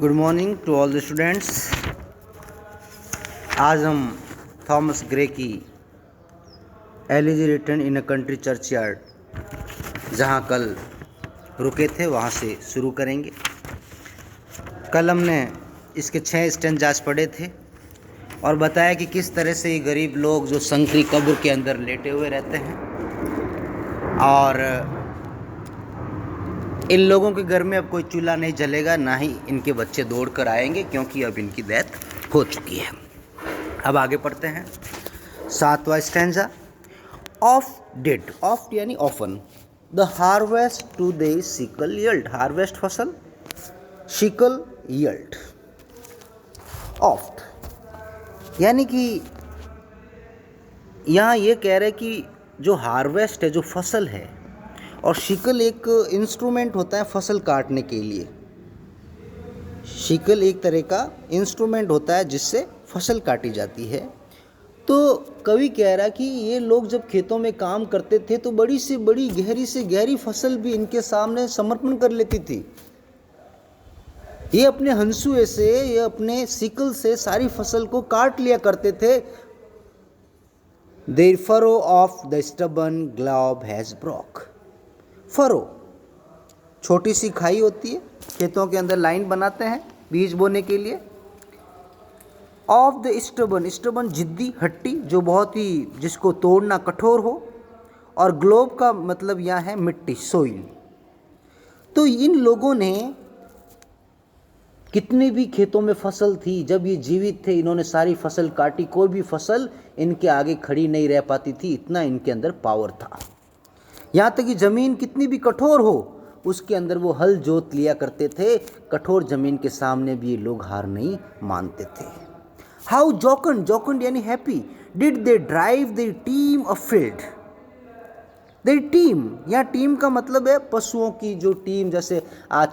Good morning to all the students. आज हम Thomas Gray की elegy written in a country churchyard जहाँ कल रुके थे वहाँ से शुरू करेंगे। कल हमने इसके 6 स्टेंजास पढ़े थे और बताया कि किस तरह से ये गरीब लोग जो संकरी कब्र के अंदर लेटे हुए रहते हैं और इन लोगों के घर में अब कोई चूल्हा नहीं जलेगा, ना ही इनके बच्चे दौड़ कर आएंगे क्योंकि अब इनकी डेथ हो चुकी है। अब आगे पढ़ते हैं 7वां स्टैंजा। ऑफ डेड, ऑफ यानी often, the harvest to their sickle yield, harvest फसल, शिकल यल्ड। ऑफ्ट यानी कि यहाँ ये कह रहे कि जो हार्वेस्ट है, जो फसल है, और शिकल एक इंस्ट्रूमेंट होता है फसल काटने के लिए। शिकल एक तरह का इंस्ट्रूमेंट होता है जिससे फसल काटी जाती है। तो कवि कह रहा कि ये लोग जब खेतों में काम करते थे तो बड़ी से बड़ी, गहरी से गहरी फसल भी इनके सामने समर्पण कर लेती थी। ये अपने हंसुए से, ये अपने सिकल से सारी फसल को काट लिया करते थे। Their furrow of the stubborn globe has broke. Furrow छोटी सी खाई होती है, खेतों के अंदर लाइन बनाते हैं बीज बोने के लिए। ऑफ द स्टबर्न, स्टबर्न जिद्दी, हट्टी, जो बहुत ही, जिसको तोड़ना कठोर हो। और ग्लोब का मतलब यहाँ है मिट्टी, सोइल। तो इन लोगों ने कितनी भी खेतों में फसल थी, जब ये जीवित थे इन्होंने सारी फसल काटी, कोई भी फसल इनके आगे खड़ी नहीं रह पाती थी, इतना इनके अंदर पावर था। यहाँ तक कि ज़मीन कितनी भी कठोर हो उसके अंदर वो हल जोत लिया करते थे। कठोर ज़मीन के सामने भी ये लोग हार नहीं मानते थे। हाउ जोकंड, जोकंड यानी happy, did they drive their team a field. Their team, यहाँ टीम का मतलब है पशुओं की जो टीम, जैसे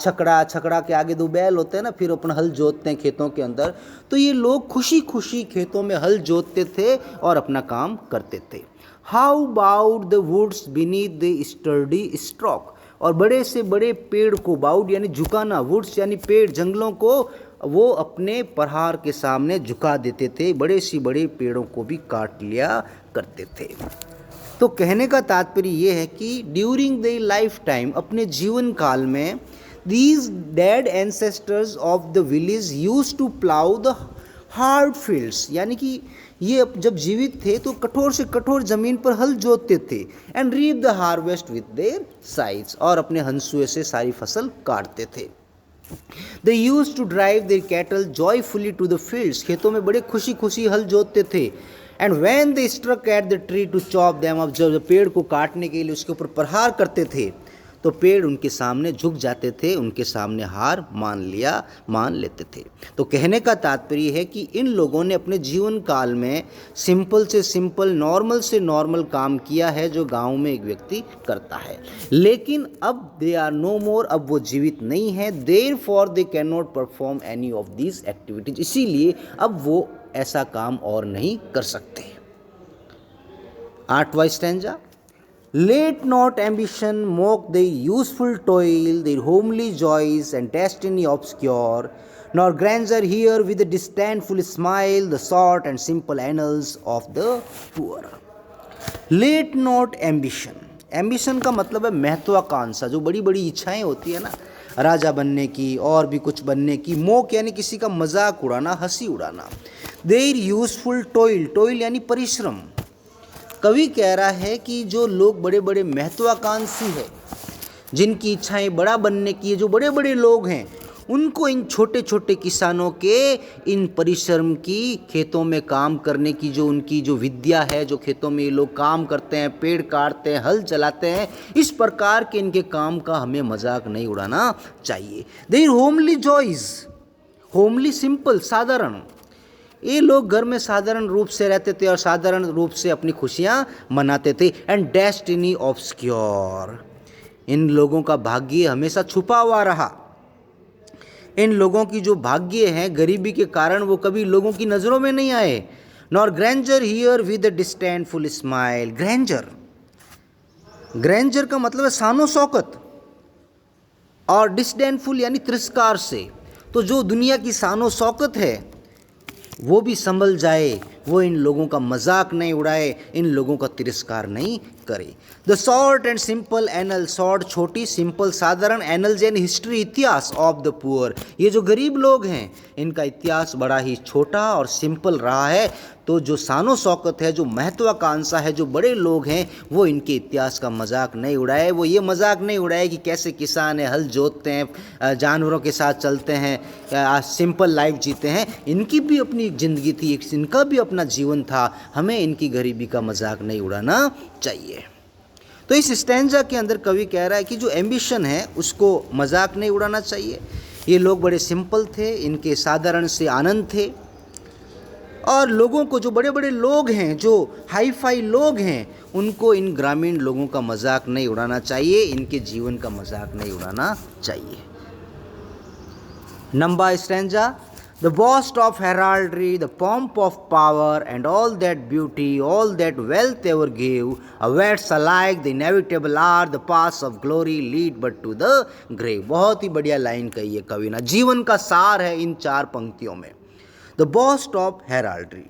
छकड़ा, छकड़ा के आगे 2 बैल होते हैं ना, फिर अपना हल जोतते हैं खेतों के अंदर। तो ये लोग खुशी खुशी खेतों में हल जोतते थे और अपना काम करते थे। How bowed the woods beneath the sturdy stroke, और बड़े से बड़े पेड़ को, बाउड यानी झुकाना, वुड्स यानी पेड़, जंगलों को वो अपने प्रहार के सामने झुका देते थे। बड़े से बड़े पेड़ों को भी काट लिया करते थे। तो कहने का तात्पर्य ये है कि ड्यूरिंग द लाइफ टाइम, अपने जीवन काल में, these dead ancestors of the village used to plough the hard fields, यानी कि ये जब जीवित थे तो कठोर से कठोर जमीन पर हल जोतते थे। And reap the harvest with their sides, और अपने हंसुए से सारी फसल काटते थे। They use to drive their cattle joyfully to the fields, खेतों में बड़े खुशी खुशी हल जोतते थे। And when they struck at the tree to chop them, अब जब पेड़ को काटने के लिए उसके ऊपर प्रहार करते थे तो पेड़ उनके सामने झुक जाते थे, उनके सामने हार मान लेते थे। तो कहने का तात्पर्य है कि इन लोगों ने अपने जीवन काल में सिंपल से सिंपल, नॉर्मल से नॉर्मल काम किया है जो गांव में एक व्यक्ति करता है। लेकिन अब दे आर नो मोर, अब वो जीवित नहीं है। Therefore they can not perform any of these activities, इसीलिए अब वो ऐसा काम और नहीं कर सकते। 8वां stanza. Let not ambition mock their useful toil, their homely joys and destiny obscure, nor grandeur hear with a disdainful smile the short and simple annals of the poor. Let not ambition, ambition का मतलब है महत्वाकांक्षा, जो बड़ी बड़ी इच्छाएं होती है ना, राजा बनने की और भी कुछ बनने की। मोक यानी किसी का मजाक उड़ाना, हंसी उड़ाना। देयर यूजफुल टॉयल, टॉयल यानी परिश्रम। कवि कह रहा है कि जो लोग बड़े बड़े महत्वाकांक्षी है, जिनकी इच्छाएं बड़ा बनने की है, जो बड़े बड़े लोग हैं, उनको इन छोटे छोटे किसानों के इन परिश्रम की, खेतों में काम करने की जो उनकी जो विद्या है, जो खेतों में ये लोग काम करते हैं, पेड़ काटते हैं, हल चलाते हैं, इस प्रकार के इनके काम का हमें मजाक नहीं उड़ाना चाहिए। Their homely joys, homely simple, साधारण। ये लोग घर में साधारण रूप से रहते थे और साधारण रूप से अपनी खुशियाँ मनाते थे। एंड डेस्टिनी ऑब्सक्योर, इन लोगों का भाग्य हमेशा छुपा हुआ रहा। इन लोगों की जो भाग्य हैं, गरीबी के कारण वो कभी लोगों की नज़रों में नहीं आए। Nor grandeur hear with a disdainful smile, grandeur, grandeur का मतलब है शानो शौकत, और डिस्डेनफुल यानी तिरस्कार से। तो जो दुनिया की शानो शौकत है वो भी संभल जाए, वो इन लोगों का मजाक नहीं उड़ाए, इन लोगों का तिरस्कार नहीं करे। The short and simple anal, short छोटी, सिंपल साधारण, एनल्स एंड हिस्ट्री इतिहास ऑफ द पुअर, ये जो गरीब लोग हैं इनका इतिहास बड़ा ही छोटा और सिंपल रहा है। तो जो शानो शौकत है, जो महत्वाकांक्षा है, जो बड़े लोग हैं वो इनके इतिहास का मजाक नहीं उड़ाए। वो ये मजाक नहीं उड़ाए कि कैसे किसान है, हल जोतते हैं, जानवरों के साथ चलते हैं, सिंपल लाइफ जीते हैं। इनकी भी अपनी ज़िंदगी थी, इनका भी अपना जीवन था, हमें इनकी गरीबी का मजाक नहीं उड़ाना चाहिए। तो इस स्टैंजा के अंदर कवि कह रहा है कि जो एम्बिशन है उसको मजाक नहीं उड़ाना चाहिए। ये लोग बड़े सिंपल थे, इनके साधारण से आनंद थे, और लोगों को, जो बड़े बड़े लोग हैं, जो हाई फाई लोग हैं, उनको इन ग्रामीण लोगों का मजाक नहीं उड़ाना चाहिए, इनके जीवन का मजाक नहीं उड़ाना चाहिए। Number stanza, the boast of heraldry, the pomp of power, and all that beauty, all that wealth ever gave, awaits alike the inevitable are, the paths of glory lead but to the grave। बहुत ही बढ़िया line कही है कवि ने, जीवन का सार है इन 4 पंक्तियों में। The boast of heraldry,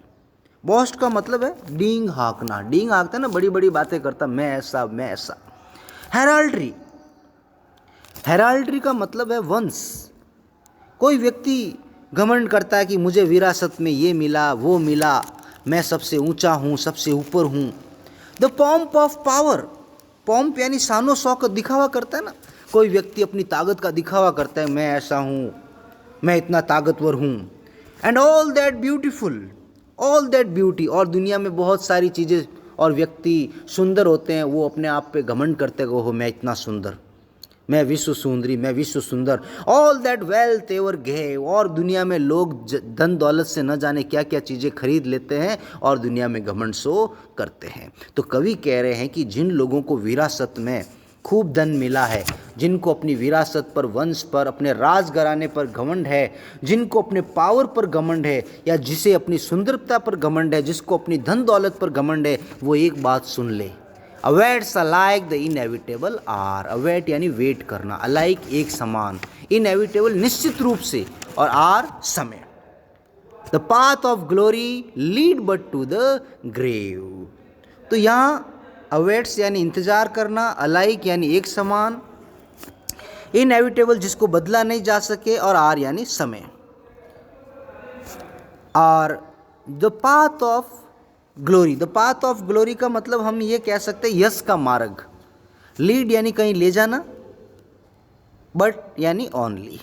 boast का मतलब है डींग हाँकना, डींग हाँकता है ना, बड़ी बड़ी बातें करता, मैं ऐसा मैं ऐसा। heraldry, heraldry का मतलब है वंश। कोई व्यक्ति घमंड करता है कि मुझे विरासत में ये मिला वो मिला, मैं सबसे ऊंचा हूँ, सबसे ऊपर हूँ। The pomp of power, pomp यानी शानो शौकत, दिखावा करता है ना, कोई व्यक्ति अपनी ताकत का दिखावा करता है, मैं ऐसा हूँ, मैं इतना ताकतवर हूँ। And all that beautiful, all that beauty, और दुनिया में बहुत सारी चीज़ें और व्यक्ति सुंदर होते हैं, वो अपने आप पे घमंड करते हो, मैं इतना सुंदर, मैं विश्व सुंदरी, मैं विश्व सुंदर। All that wealth ever gave, और दुनिया में लोग धन दौलत से न जाने क्या क्या चीज़ें खरीद लेते हैं और दुनिया में घमंड सो करते हैं। तो कवि कह रहे हैं कि जिन लोगों को विरासत में खूब धन मिला है, जिनको अपनी विरासत पर, वंश पर, अपने राज घराने पर घमंड है, जिनको अपने पावर पर घमंड है, या जिसे अपनी सुंदरता पर घमंड है, जिसको अपनी धन दौलत पर घमंड है, वो एक बात सुन ले, awaits alike the inevitable hour, await यानी वेट करना, अलाइक एक समान, इनएविटेबल निश्चित रूप से, और आर समय। The path of glory lead but to the grave. तो यहाँ अवेट्स यानी इंतजार करना, अलाइक यानी एक समान, इनएविटेबल जिसको बदला नहीं जा सके, और आर यानी समय। और the path of glory, the path of glory का मतलब हम ये कह सकते हैं यश का मार्ग। लीड यानी कहीं ले जाना, बट यानी ओनली,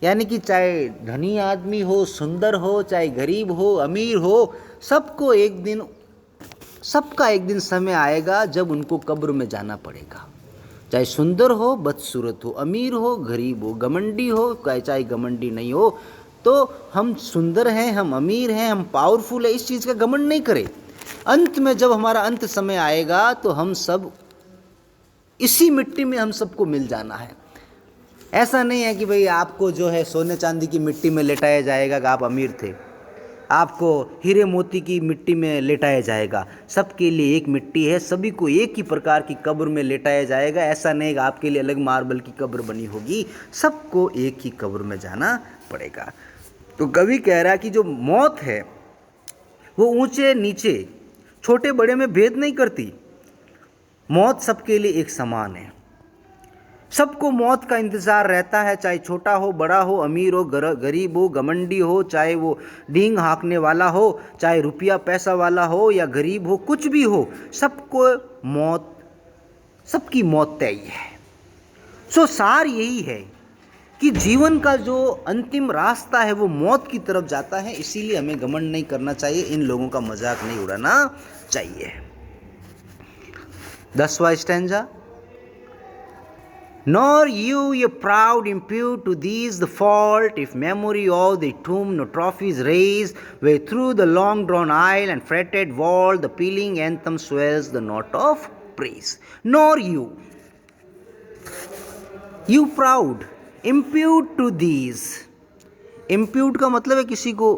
यानी कि चाहे धनी आदमी हो, सुंदर हो, चाहे गरीब हो, अमीर हो, सबको एक दिन, सबका एक दिन समय आएगा जब उनको कब्र में जाना पड़ेगा। चाहे सुंदर हो, बदसूरत हो, अमीर हो, गरीब हो, घमंडी हो, चाहे घमंडी नहीं हो, तो हम सुंदर हैं, हम अमीर हैं, हम पावरफुल है, इस चीज़ का घमंड नहीं करें। अंत में जब हमारा अंत समय आएगा तो हम सब इसी मिट्टी में हम सबको मिल जाना है। ऐसा नहीं है कि भाई आपको जो है सोने चांदी की मिट्टी में लेटाया जाएगा कि आप अमीर थे, आपको हीरे मोती की मिट्टी में लेटाया जाएगा। सबके लिए एक मिट्टी है, सभी को एक ही प्रकार की कब्र में लेटाया जाएगा। ऐसा नहीं कि आपके लिए अलग मार्बल की कब्र बनी होगी, सबको एक ही कब्र में जाना पड़ेगा। तो कवि कह रहा है कि जो मौत है वो ऊंचे नीचे, छोटे बड़े में भेद नहीं करती, मौत सबके लिए एक समान है। सबको मौत का इंतज़ार रहता है, चाहे छोटा हो, बड़ा हो, अमीर हो, गरीब हो, घमंडी हो, चाहे वो डींग हाँकने वाला हो, चाहे रुपया पैसा वाला हो या गरीब हो, कुछ भी हो, सबको मौत, सबकी मौत तय है। सो सार यही है कि जीवन का जो अंतिम रास्ता है वो मौत की तरफ जाता है, इसीलिए हमें घमंड नहीं करना चाहिए, इन लोगों का मजाक नहीं उड़ाना चाहिए। 10वां stanza, Nor you, ye proud, impute to these the fault, if memory of the tomb no trophies raise, where through the long drawn aisle and fretted wall the pealing anthem swells the note of praise. Nor you, you proud, impute to these, impute का मतलब है किसी को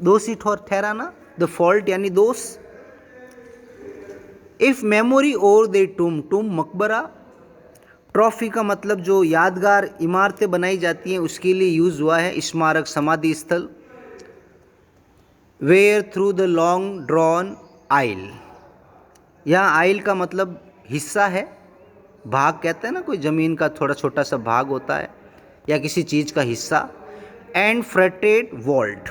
दोषी ठहराना, the fault यानी दोष। if memory or the tomb, tomb मकबरा, ट्रॉफी का मतलब जो यादगार इमारतें बनाई जाती हैं उसके लिए यूज़ हुआ है। स्मारक, समाधि स्थल। Where through the long drawn aisle, यहाँ आइल का मतलब हिस्सा है, भाग कहते हैं ना, कोई ज़मीन का थोड़ा छोटा सा भाग होता है या किसी चीज़ का हिस्सा। एंड फ्रेटेड वॉल्ट,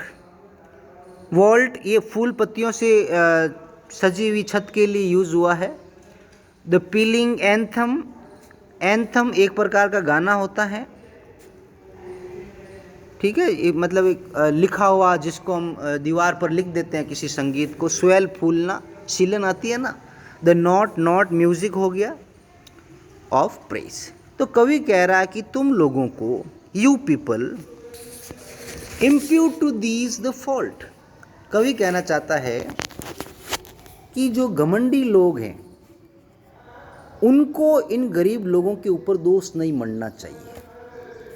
वॉल्ट ये फूल पत्तियों से सजी हुई छत के लिए यूज़ हुआ है। द पीलिंग एंथम, एंथम एक प्रकार का गाना होता है, ठीक है, ये मतलब एक लिखा हुआ जिसको हम दीवार पर लिख देते हैं किसी संगीत को। स्वेल फूलना, सीलन आती है ना। द नॉट, नॉट म्यूजिक हो गया ऑफ प्रेस। तो कवि कह रहा है कि तुम लोगों को, you people impute to these the fault. कवि कहना चाहता है कि जो घमंडी लोग हैं उनको इन गरीब लोगों के ऊपर दोष नहीं मढ़ना चाहिए।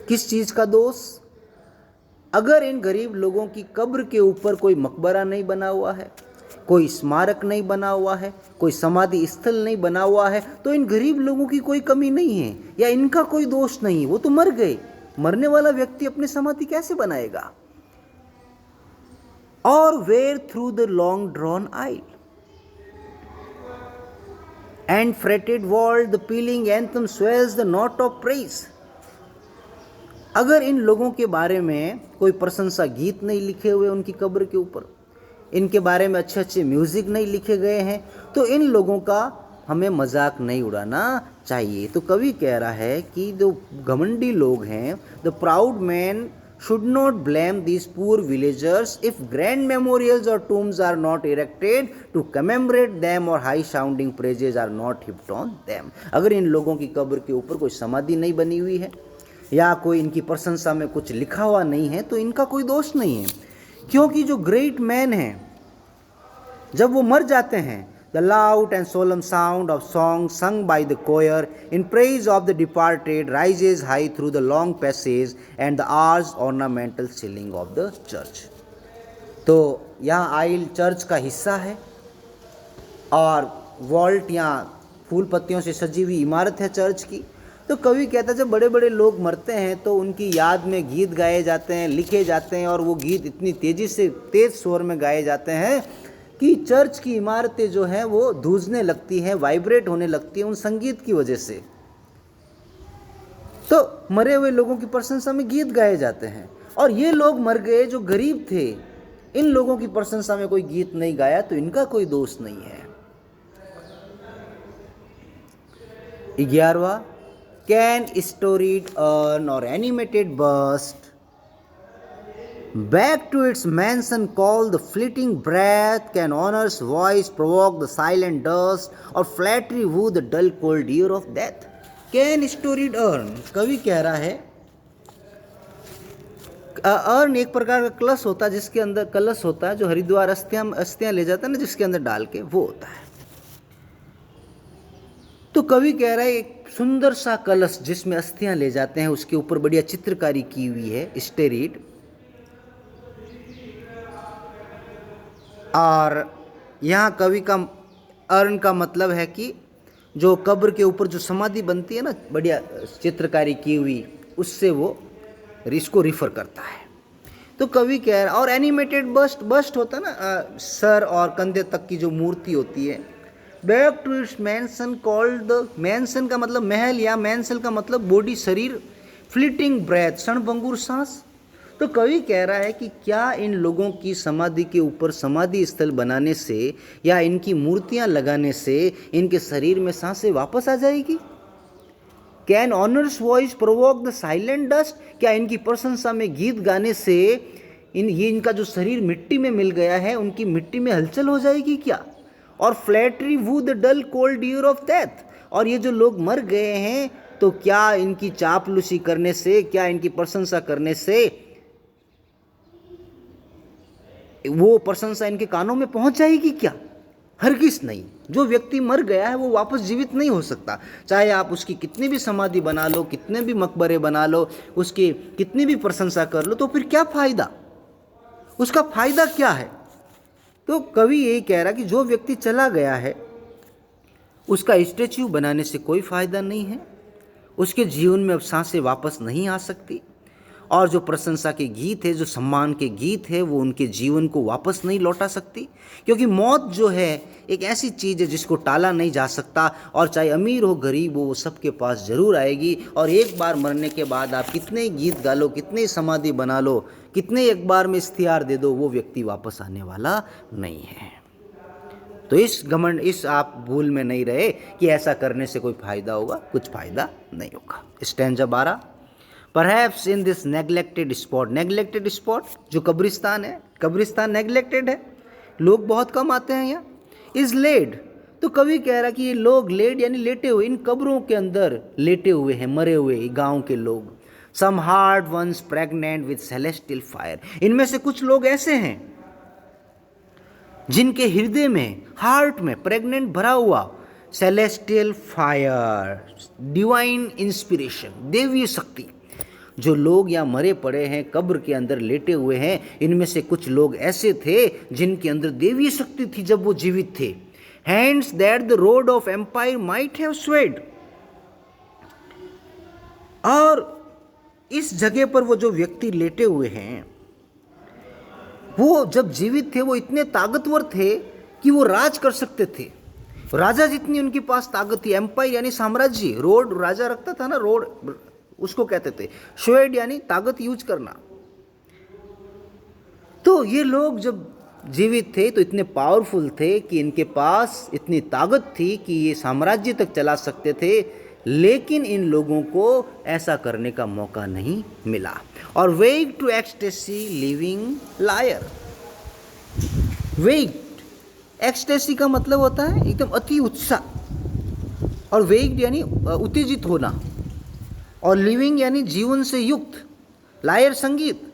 किस चीज़ का दोष? अगर इन गरीब लोगों की कब्र के ऊपर कोई मकबरा नहीं बना हुआ है, कोई स्मारक नहीं बना हुआ है, कोई समाधि स्थल नहीं बना हुआ है, तो इन गरीब लोगों की कोई कमी नहीं है या इनका कोई दोष नहीं। वो तो मर गए, मरने वाला व्यक्ति अपनी समाधि कैसे बनाएगा? और where through the long drawn aisle and fretted wall the pealing anthem swells the note of praise. अगर इन लोगों के बारे में कोई प्रशंसा गीत नहीं लिखे हुए उनकी कब्र के ऊपर, इनके बारे में अच्छे अच्छे म्यूजिक नहीं लिखे गए हैं, तो इन लोगों का हमें मजाक नहीं उड़ाना चाहिए। तो कवि कह रहा है कि जो घमंडी लोग हैं, the proud man should not blame these poor villagers if grand memorials or tombs are not erected to commemorate them or high sounding praises are not heaped on them। अगर इन लोगों की कब्र के ऊपर कोई समाधि नहीं बनी हुई है या कोई इनकी प्रशंसा में कुछ लिखा हुआ नहीं है तो इनका कोई दोष नहीं है, क्योंकि जो ग्रेट मैन हैं जब वो मर जाते हैं, the loud and solemn sound of songs sung by the choir in praise of the departed rises high through the long passage and the arched ornamental ceiling of the church। तो यहाँ आइल church का हिस्सा है और vault यहाँ फूल पत्तियों से सजी हुई इमारत है चर्च की। तो कवि कहता है जब बड़े बड़े लोग मरते हैं तो उनकी याद में गीत गाए जाते हैं, लिखे जाते हैं, और वो गीत इतनी तेज़ी से तेज़ स्वर में गाए जाते हैं कि चर्च की इमारतें जो हैं वो धूजने लगती हैं, वाइब्रेट होने लगती हैं उन संगीत की वजह से। तो मरे हुए लोगों की प्रशंसा में गीत गाए जाते हैं, और ये लोग मर गए जो गरीब थे, इन लोगों की प्रशंसा में कोई गीत नहीं गाया, तो इनका कोई दोष नहीं है। 11वां, can storied urn or animated bust back to its mansion called the fleeting breath, can honor's voice provoke the silent dust or flattery woo the dull cold ear of death। Can storied urn, कवि कह रहा है earn एक प्रकार का कलश होता है, जिसके अंदर कलश होता है जो हरिद्वार अस्थियां ले जाता है ना, जिसके अंदर डाल के, वो होता है। तो कवि कह रहा है एक सुंदर सा कलश जिसमें अस्थियां ले जाते हैं, उसके ऊपर बढ़िया चित्रकारी की हुई है, स्टेरिड। और यहाँ कवि का अर्न का मतलब है कि जो कब्र के ऊपर जो समाधि बनती है ना, बढ़िया चित्रकारी की हुई, उससे वो इसको रिफ़र करता है। तो कवि कह रहा, और एनिमेटेड बस्ट, बस्ट होता है ना सर और कंधे तक की जो मूर्ति होती है। Back to its mansion called the, mansion का मतलब महल या मैंसन का मतलब बॉडी, शरीर। फ्लीटिंग ब्रेथ, क्षणभंगुर सांस। तो कवि कह रहा है कि क्या इन लोगों की समाधि के ऊपर समाधि स्थल बनाने से या इनकी मूर्तियां लगाने से इनके शरीर में सांसें वापस आ जाएगी? Can honours voice provoke the silent dust, क्या इनकी प्रशंसा में गीत गाने से इनका जो शरीर मिट्टी में मिल गया है उनकी मिट्टी में हलचल हो जाएगी क्या? और flattery woo the dull cold ear of death, और ये जो लोग मर गए हैं तो क्या इनकी चापलूसी करने से, क्या इनकी प्रशंसा करने से वो प्रशंसा इनके कानों में पहुंच जाएगी क्या? हरगिज़ नहीं। जो व्यक्ति मर गया है वो वापस जीवित नहीं हो सकता, चाहे आप उसकी कितनी भी समाधि बना लो, कितने भी मकबरे बना लो, उसकी कितनी भी प्रशंसा कर लो, तो फिर क्या फ़ायदा? उसका फ़ायदा क्या है? तो कवि यही कह रहा कि जो व्यक्ति चला गया है उसका स्टैच्यू बनाने से कोई फ़ायदा नहीं है, उसके जीवन में अब सांसें वापस नहीं आ सकती, और जो प्रशंसा के गीत है, जो सम्मान के गीत है, वो उनके जीवन को वापस नहीं लौटा सकती। क्योंकि मौत जो है एक ऐसी चीज़ है जिसको टाला नहीं जा सकता, और चाहे अमीर हो गरीब हो, वो सबके पास जरूर आएगी। और एक बार मरने के बाद आप कितने गीत गा लो, कितने समाधि बना लो, कितने एक बार में इख्तियार दे दो, वो व्यक्ति वापस आने वाला नहीं है। तो इस घमंड, इस आप भूल में नहीं रहे कि ऐसा करने से कोई फायदा होगा, कुछ फायदा नहीं होगा। Stanza 12, perhaps in this neglected spot, neglected spot जो कब्रिस्तान है, कब्रिस्तान नेग्लेक्टेड है, लोग बहुत कम आते हैं यहाँ, इज लेड। तो कवि कह रहा कि ये लोग लेड यानी लेटे हुए, इन कब्रों के अंदर लेटे हुए हैं, मरे हुए गांव के लोग। Some heart once pregnant with celestial fire, इनमें से कुछ लोग ऐसे हैं जिनके हृदय में, हार्ट में प्रेग्नेंट भरा हुआ सेलेस्टियल फायर, डिवाइन इंस्पिरेशन, देवीय शक्ति। जो लोग यहाँ मरे पड़े हैं, कब्र के अंदर लेटे हुए हैं, इनमें से कुछ लोग ऐसे थे जिनके अंदर देवीय शक्ति थी जब वो जीवित थे। Hands that the rod of empire might have swayed, और इस जगह पर वो जो व्यक्ति लेटे हुए हैं, वो जब जीवित थे वो इतने ताकतवर थे कि वो राज कर सकते थे। राजा जितनी उनके पास ताकत थी, एम्पायर यानी साम्राज्य, रोड राजा रखता था ना, रोड उसको कहते थे, श्वेड यानी ताकत यूज करना। तो ये लोग जब जीवित थे तो इतने पावरफुल थे कि इनके पास इतनी ताकत थी कि ये साम्राज्य तक चला सकते थे, लेकिन इन लोगों को ऐसा करने का मौका नहीं मिला। और वेग टू एक्सटेसी लिविंग लायर, वेग, एक्सटेसी का मतलब होता है एकदम अति उत्साह, और वेग यानी उत्तेजित होना, और लिविंग यानी जीवन से युक्त, लायर संगीत।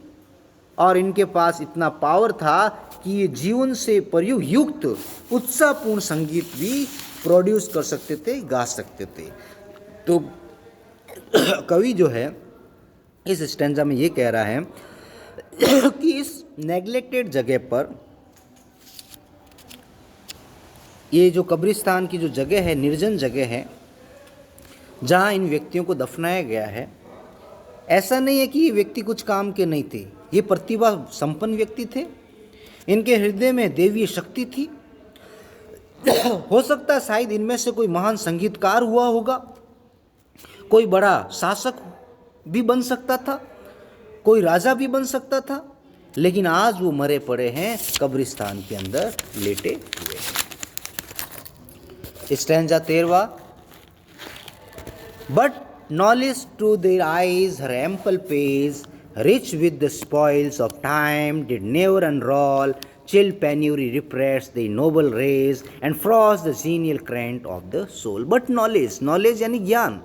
और इनके पास इतना पावर था कि ये जीवन से युक्त उत्साहपूर्ण संगीत भी प्रोड्यूस कर सकते थे, गा सकते थे। तो कवि जो है इस स्टैंजा में ये कह रहा है कि इस नेग्लेक्टेड जगह पर, ये जो कब्रिस्तान की जो जगह है, निर्जन जगह है जहाँ इन व्यक्तियों को दफनाया गया है, ऐसा नहीं है कि ये व्यक्ति कुछ काम के नहीं थे, ये प्रतिभा संपन्न व्यक्ति थे, इनके हृदय में देवीय शक्ति थी। हो सकता है शायद इनमें से कोई महान संगीतकार हुआ होगा, कोई बड़ा शासक भी बन सकता था, कोई राजा भी बन सकता था, लेकिन आज वो मरे पड़े हैं, कब्रिस्तान के अंदर लेटे हुए हैं। Stanza 13, but knowledge to their eyes her ample pace, rich with the spoils of time, did never unroll, chill penury repress the noble rays, and frost the genial current of the soul. But knowledge, knowledge यानी ज्ञान,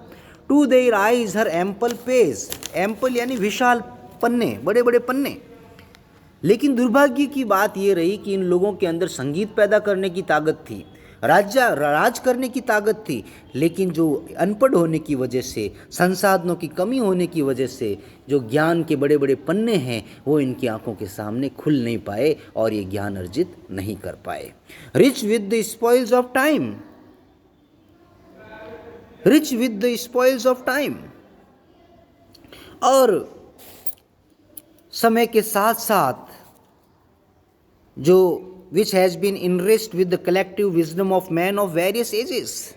to their eyes her ample pace, ample यानी विशाल पन्ने, बड़े बड़े पन्ने। लेकिन दुर्भाग्य की बात ये रही कि इन लोगों के अंदर संगीत पैदा करने की ताकत थी, राज करने की ताकत थी, लेकिन जो अनपढ़ होने की वजह से, संसाधनों की कमी होने की वजह से, जो ज्ञान के बड़े बड़े पन्ने हैं वो इनकी आंखों के सामने खुल नहीं पाए और ये ज्ञान अर्जित नहीं कर पाए। Rich with the spoils of time, rich with the spoils of time, और समय के साथ साथ जो which has been enriched with the collective wisdom of men of various ages,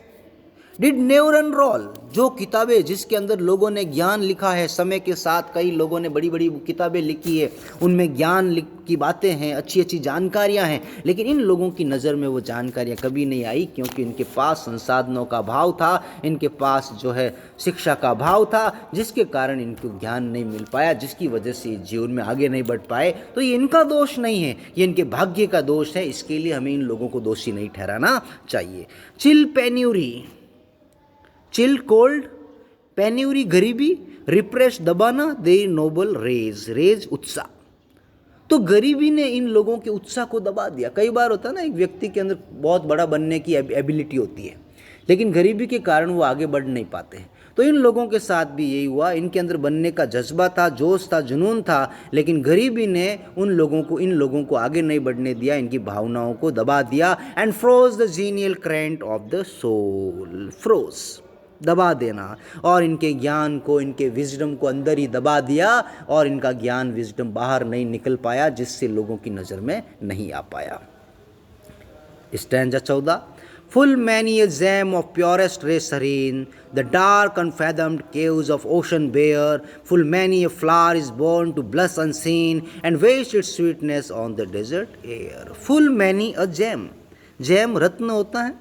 did never unroll, जो किताबें जिसके अंदर लोगों ने ज्ञान लिखा है, समय के साथ कई लोगों ने बड़ी बड़ी किताबें लिखी है, उनमें ज्ञान की बातें हैं, अच्छी अच्छी जानकारियां हैं, लेकिन इन लोगों की नज़र में वो जानकारियां कभी नहीं आई, क्योंकि इनके पास संसाधनों का अभाव था, इनके पास जो है शिक्षा का अभाव था, जिसके कारण इनको ज्ञान नहीं मिल पाया, जिसकी वजह से जीवन में आगे नहीं बढ़ पाए। तो ये इनका दोष नहीं है, ये इनके भाग्य का दोष है, इसके लिए हमें इन लोगों को दोषी नहीं ठहराना चाहिए। Chill penury, chill cold, penury गरीबी, रिप्रेस दबाना, दे नोबल रेज, रेज उत्साह। तो गरीबी ने इन लोगों के उत्साह को दबा दिया। कई बार होता है ना, एक व्यक्ति के अंदर बहुत बड़ा बनने की एबिलिटी होती है, लेकिन गरीबी के कारण वो आगे बढ़ नहीं पाते हैं। तो इन लोगों के साथ भी यही हुआ, इनके अंदर बनने का जज्बा था, जोश था, जुनून था, लेकिन गरीबी ने इन लोगों को आगे नहीं बढ़ने दिया, इनकी भावनाओं को दबा दिया। And froze the genial current of the soul, froze दबा देना, और इनके ज्ञान को, इनके विजडम को अंदर ही दबा दिया, और इनका ज्ञान विजडम बाहर नहीं निकल पाया, जिससे लोगों की नज़र में नहीं आ पाया। Stanza 14, full many a gem of purest ray serene, the dark unfathomed caves of ocean bare, full many a flower is born to blush unseen, and waste its sweetness on the desert air. Full many a gem, gem रत्न होता है,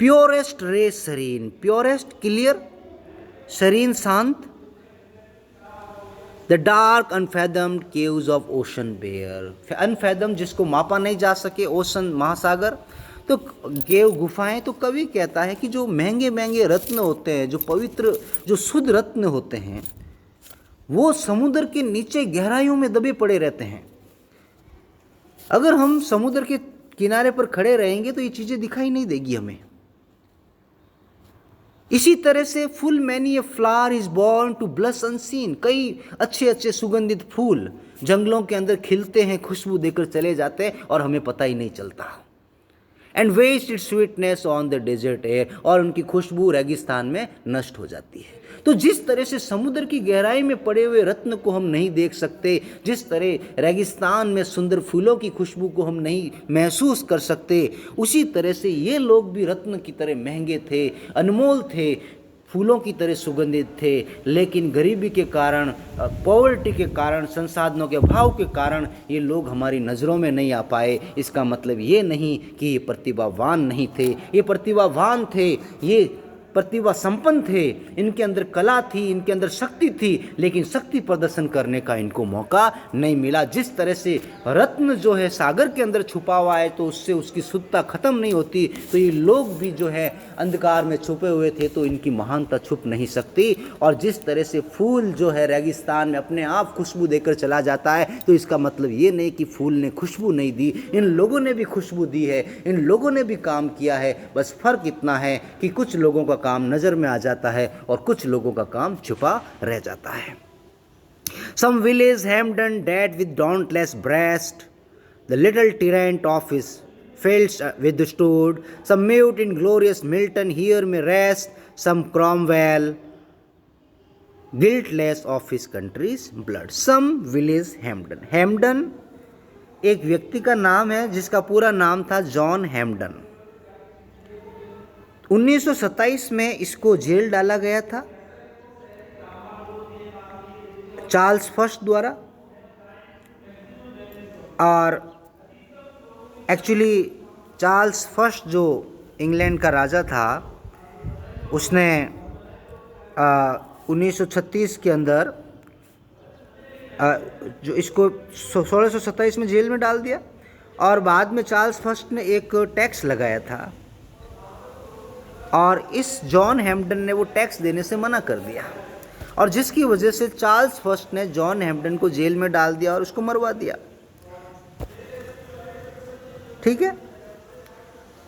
purest ray serene, purest clear, serene शांत, the dark unfathomed caves of ocean bear, unfathom जिसको मापा नहीं जा सके, ocean महासागर, तो केव गुफाएं। तो कवि कहता है कि जो महंगे महंगे रत्न होते हैं, जो पवित्र, जो शुद्ध रत्न होते हैं, वो समुद्र के नीचे गहराइयों में दबे पड़े रहते हैं। अगर हम समुद्र के किनारे पर खड़े रहेंगे तो ये चीज़ें दिखाई नहीं देगी हमें। इसी तरह से full many a flower is born to blush unseen, कई अच्छे अच्छे सुगंधित फूल जंगलों के अंदर खिलते हैं, खुशबू देकर चले जाते हैं और हमें पता ही नहीं चलता। And waste its sweetness on the desert air, और उनकी खुशबू रेगिस्तान में नष्ट हो जाती है। तो जिस तरह से समुद्र की गहराई में पड़े हुए रत्न को हम नहीं देख सकते, जिस तरह रेगिस्तान में सुंदर फूलों की खुशबू को हम नहीं महसूस कर सकते, उसी तरह से ये लोग भी रत्न की तरह महंगे थे, अनमोल थे, फूलों की तरह सुगंधित थे, लेकिन गरीबी के कारण, पॉवर्टी के कारण, संसाधनों के अभाव के कारण ये लोग हमारी नज़रों में नहीं आ पाए। इसका मतलब ये नहीं कि ये प्रतिभावान नहीं थे, ये प्रतिभावान थे, ये प्रतिभा संपन्न थे, इनके अंदर कला थी, इनके अंदर शक्ति थी, लेकिन शक्ति प्रदर्शन करने का इनको मौका नहीं मिला। जिस तरह से रत्न जो है सागर के अंदर छुपा हुआ है तो उससे उसकी शुद्धता खत्म नहीं होती, तो ये लोग भी जो है अंधकार में छुपे हुए थे तो इनकी महानता छुप नहीं सकती। और जिस तरह से फूल जो है रेगिस्तान में अपने आप खुशबू देकर चला जाता है, तो इसका मतलब ये नहीं कि फूल ने खुशबू नहीं दी, इन लोगों ने भी खुशबू दी है, इन लोगों ने भी काम किया है। बस फर्क इतना है कि कुछ लोगों का काम नजर में आ जाता है और कुछ लोगों का काम छुपा रह जाता है। Some village Hampden dead with dauntless breast, the little tyrant of his fields withstood. Some mute inglorious Milton here may rest, some Cromwell guiltless of his country's blood. Some village Hampden. Hampden एक व्यक्ति का नाम है जिसका पूरा नाम था John हैम्पडन। 1927 में इसको जेल डाला गया था चार्ल्स फर्स्ट द्वारा, और एक्चुअली चार्ल्स फर्स्ट जो इंग्लैंड का राजा था, उसने 1936 के अंदर जो इसको 1627 में जेल में डाल दिया, और बाद में चार्ल्स फर्स्ट ने एक टैक्स लगाया था और इस जॉन हैम्पडन ने वो टैक्स देने से मना कर दिया, और जिसकी वजह से चार्ल्स फर्स्ट ने जॉन हैम्पडन को जेल में डाल दिया और उसको मरवा दिया। ठीक है,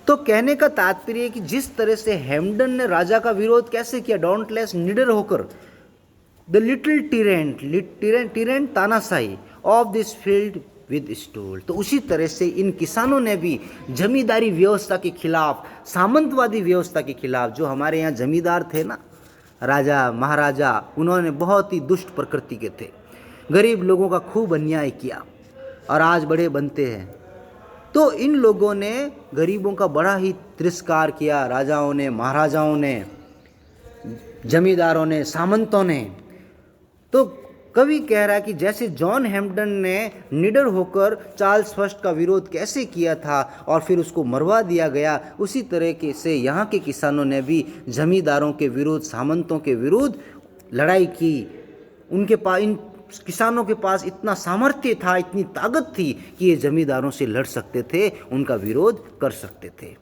तो कहने का तात्पर्य है कि जिस तरह से हैम्पडन ने राजा का विरोध कैसे किया, डॉन्टलेस, निडर होकर, द लिटिल टिरेंट तानाशाही of this field with stool, तो उसी तरह से इन किसानों ने भी जमींदारी व्यवस्था के खिलाफ, सामंतवादी व्यवस्था के खिलाफ, जो हमारे यहाँ जमींदार थे ना, राजा महाराजा, उन्होंने बहुत ही दुष्ट प्रकृति के थे, गरीब लोगों का खूब अन्याय किया और आज बड़े बनते हैं। तो इन लोगों ने गरीबों का बड़ा ही तिरस्कार किया, राजाओं ने, महाराजाओं ने, जमींदारों ने, सामंतों ने। तो कवि कह रहा है कि जैसे जॉन हैम्पडन ने निडर होकर चार्ल्स फर्स्ट का विरोध कैसे किया था और फिर उसको मरवा दिया गया, उसी तरह के से यहाँ के किसानों ने भी जमींदारों के विरुद्ध, सामंतों के विरुद्ध लड़ाई की। उनके पास, इन किसानों के पास इतना सामर्थ्य था, इतनी ताकत थी कि ये जमींदारों से लड़ सकते थे, उनका विरोध कर सकते थे।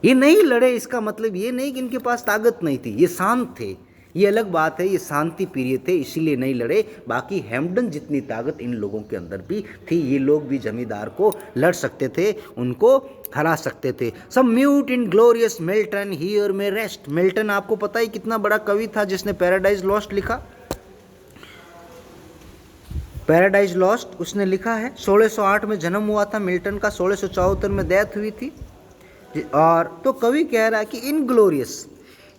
ये नहीं लड़े, इसका मतलब ये नहीं कि इनके पास ताकत नहीं थी, ये शांत थे, ये अलग बात है, ये शांति प्रिय थे, इसीलिए नहीं लड़े। बाकी हैम्पडन जितनी ताकत इन लोगों के अंदर भी थी, ये लोग भी जमींदार को लड़ सकते थे, उनको हरा सकते थे। Some mute inglorious Milton here may rest. Milton आपको पता ही कितना बड़ा कवि था जिसने पैराडाइज लॉस्ट लिखा। पैराडाइज लॉस्ट उसने लिखा है, 1608 में जन्म हुआ था मिल्टन का, 1674 में डेथ हुई थी। और तो कवि कह रहा है कि इनग्लोरियस,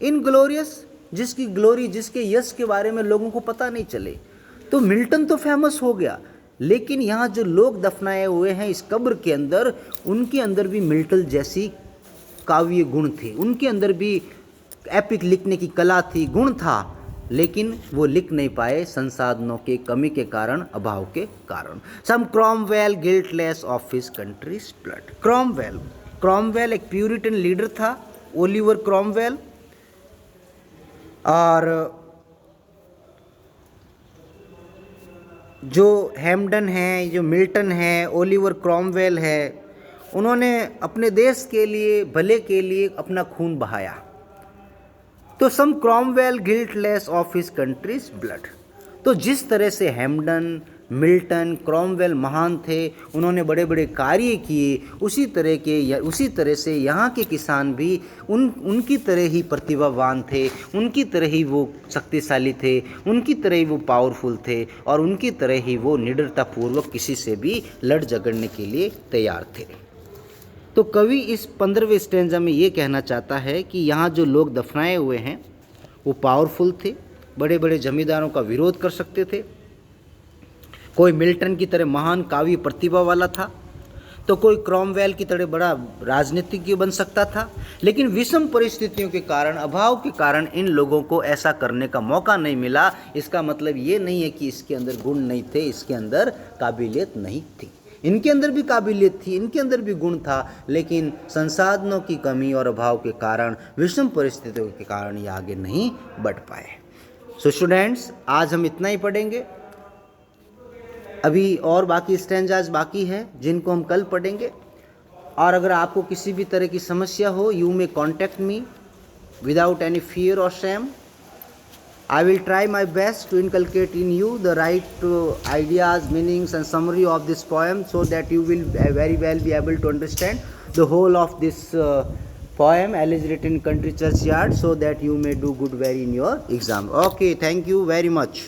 इनग्लोरियस, जिसकी ग्लोरी, जिसके यश के बारे में लोगों को पता नहीं चले। तो मिल्टन तो फेमस हो गया, लेकिन यहाँ जो लोग दफनाए हुए हैं इस कब्र के अंदर, उनके अंदर भी मिल्टन जैसी काव्य गुण थे, उनके अंदर भी एपिक लिखने की कला थी, गुण था, लेकिन वो लिख नहीं पाए संसाधनों के कमी के कारण, अभाव के कारण। Some Cromwell guiltless of his country's blood. Cromwell एक प्यूरिटन लीडर था, ओलिवर क्रॉमवेल। और जो हैम्डन है, जो मिल्टन है, ओलिवर क्रॉमवेल है, उन्होंने अपने देश के लिए, भले के लिए अपना खून बहाया। तो some Cromwell guiltless of his country's blood. तो जिस तरह से हैम्डन, मिल्टन, क्रॉमवेल महान थे, उन्होंने बड़े बड़े कार्य किए, उसी तरह से यहाँ के किसान भी उनकी तरह ही प्रतिभावान थे, उनकी तरह ही वो शक्तिशाली थे, उनकी तरह ही वो पावरफुल थे, और उनकी तरह ही वो निडरतापूर्वक किसी से भी लड़ झगड़ने के लिए तैयार थे। तो कवि इस 15वें स्टेंजा में ये कहना चाहता है कि यहाँ जो लोग दफनाए हुए हैं वो पावरफुल थे, बड़े बड़े जमींदारों का विरोध कर सकते थे, कोई मिल्टन की तरह महान काव्य प्रतिभा वाला था, तो कोई क्रॉमवेल की तरह बड़ा राजनीतिज्ञ बन सकता था, लेकिन विषम परिस्थितियों के कारण, अभाव के कारण इन लोगों को ऐसा करने का मौका नहीं मिला। इसका मतलब ये नहीं है कि इसके अंदर गुण नहीं थे, इसके अंदर काबिलियत नहीं थी। इनके अंदर भी काबिलियत थी, इनके अंदर भी गुण था, लेकिन संसाधनों की कमी और अभाव के कारण, विषम परिस्थितियों के कारण ये आगे नहीं बढ़ पाए। सो स्टूडेंट्स, आज हम इतना ही पढ़ेंगे। अभी और बाकी स्टैंजाज बाकी है जिनको हम कल पढ़ेंगे। और अगर आपको किसी भी तरह की समस्या हो, you may contact me without any fear और Shem. I will try my best to inculcate in you the right ideas, meanings and summary of this poem, so that you will very well be able to understand the whole of this poem as written in Country Churchyard, so that you may do good very in your exam. Okay, thank you very much.